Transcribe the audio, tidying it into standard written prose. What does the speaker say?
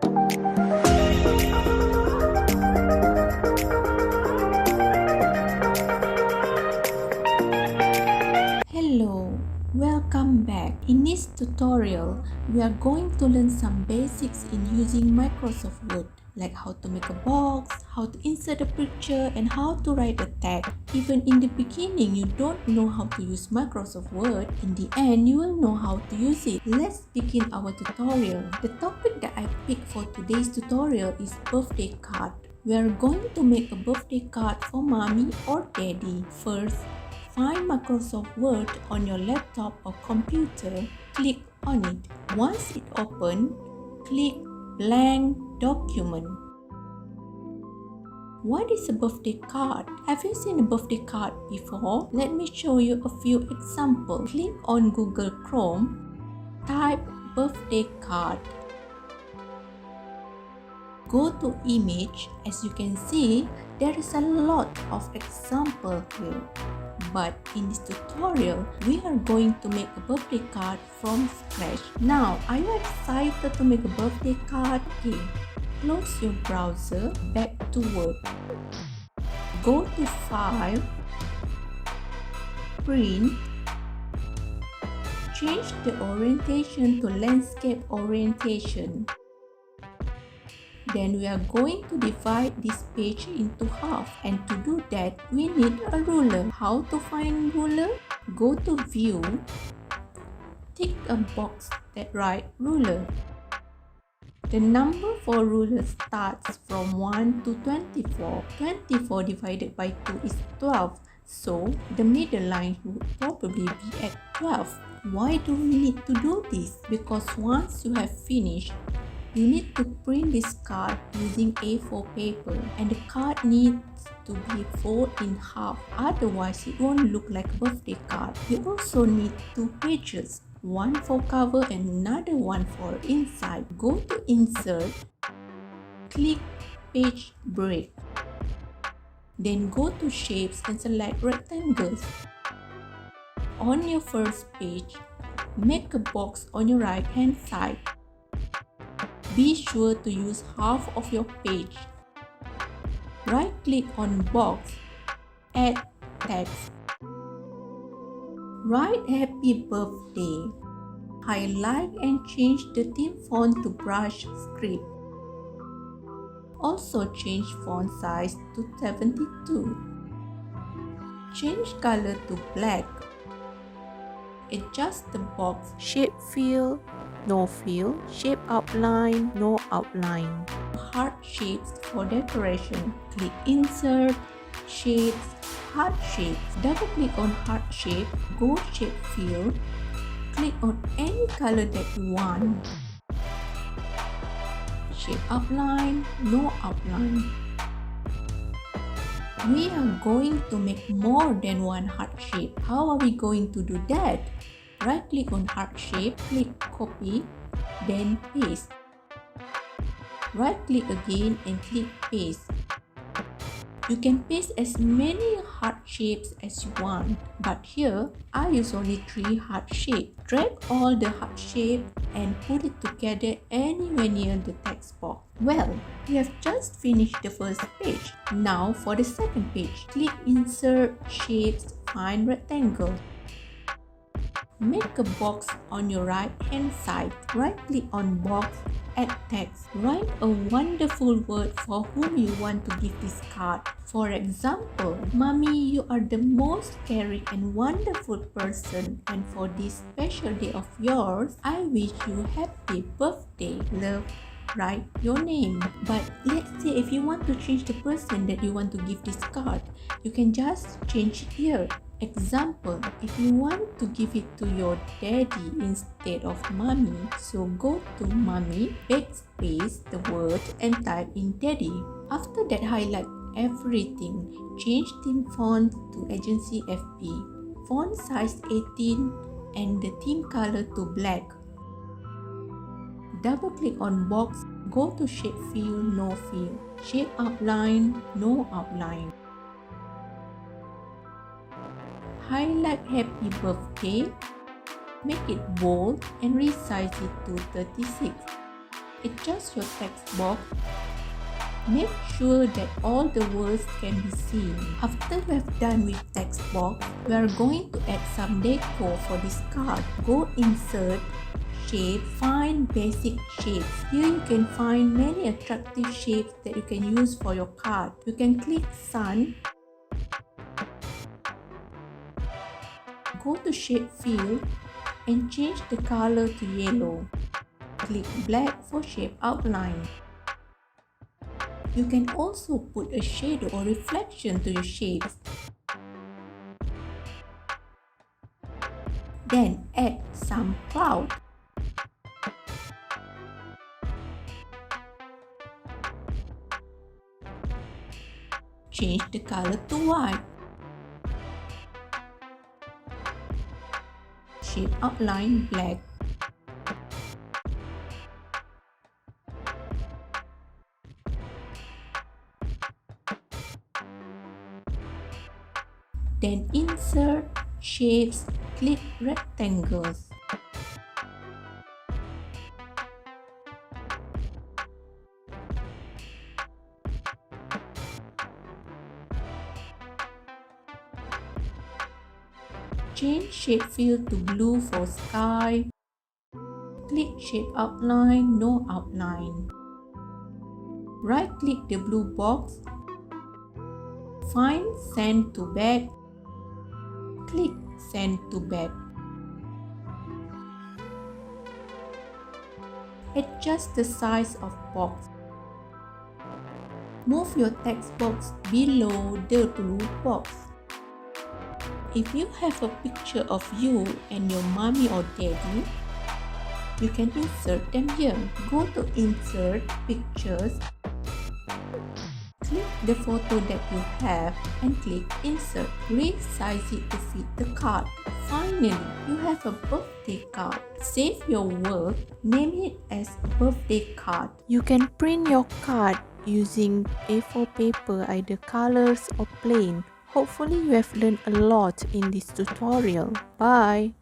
Hello, welcome back. In this tutorial, we are going to learn some basics in using Microsoft Word, like how to make a box, how to insert a picture, and how to write a tag. Even in the beginning, you don't know how to use Microsoft Word. In the end, you will know how to use it. Let's begin our tutorial. The topic that I picked for today's tutorial is birthday card. We are going to make a birthday card for mommy or daddy. First, find Microsoft Word on your laptop or computer, click on it. Once it opens, click Blank Document. What is a birthday card? Have you seen a birthday card before? Let me show you a few examples. Click on Google Chrome, type birthday card. Go to image. As you can see, there is a lot of examples here. But in this tutorial, we are going to make a birthday card from scratch. Now, are you excited to make a birthday card? Okay, close your browser, back to Word. Go to File, Print, change the orientation to landscape orientation. Then we are going to divide this page into half, and to do that we need a ruler. How to find ruler? Go to View, tick a box that writes ruler. The number for ruler starts from 1 to 24. 24 divided by 2 is 12, so the middle line would probably be at 12. Why do we need to do this? Because once you have finished, you need to print this card using A4 paper, and the card needs to be folded in half, otherwise it won't look like a birthday card. You also need 2 pages, one for cover and another one for inside. Go to Insert, click Page Break. Then go to Shapes and select Rectangles. On your first page, make a box on your right hand side. Be sure to use half of your page. Right-click on Box, add text. Write Happy Birthday. Highlight and change the theme font to Brush Script. Also change font size to 72. Change color to black. Adjust the box shape fill, no fill, shape outline, no outline. Heart shapes for decoration. Click Insert, Shapes, Heart Shapes. Double click on Heart Shape, go Shape Fill. Click on any color that you want. Shape outline, no outline. We are going to make more than one heart shape. How are we going to do that? Right click on heart shape, click copy, then paste. Right click again and click paste. You can paste as many heart shapes as you want, but here I use only 3 heart shapes. Drag all the heart shapes and put it together anywhere near the text box. Well, we have just finished the first page. Now for the second page, click Insert, Shapes, find Rectangle. Make a box on your right hand side. Right click on box, add text. Write a wonderful word for whom you want to give this card. For example, Mommy, you are the most caring and wonderful person, and for this special day of yours, I wish you happy birthday. Love. Write your name. But let's say if you want to change the person that you want to give this card, you can just change it here. Example, if you want to give it to your daddy instead of mommy, so go to mommy, backspace the word and type in daddy. After that, highlight everything. Change theme font to Agency FB. Font size 18 and the theme color to black. Double click on box, go to shape fill, no fill. Shape outline, no outline. Highlight happy birthday, make it bold and resize it to 36. Adjust your text box. Make sure that all the words can be seen. After we have done with text box, we are going to add some decor for this card. Go insert, shape, find basic shapes. Here you can find many attractive shapes that you can use for your card. You can click sun. Go to shape field and change the color to yellow. Click black for shape outline. You can also put a shadow or reflection to your shapes. Then add some cloud. Change the color to white. Shape outline black. Then insert, shapes, click rectangles. Change shape field to blue for sky. Click shape outline, no outline. Right click the blue box. Find send to back. Click send to back. Adjust the size of box. Move your text box below the blue box. If you have a picture of you and your mommy or daddy, you can insert them here. Go to insert pictures. Click the photo that you have and click insert. Resize it to fit the card. Finally, you have a birthday card. Save your work, name it as birthday card. You can print your card using A4 paper, either colors or plain. Hopefully you have learned a lot in this tutorial. Bye!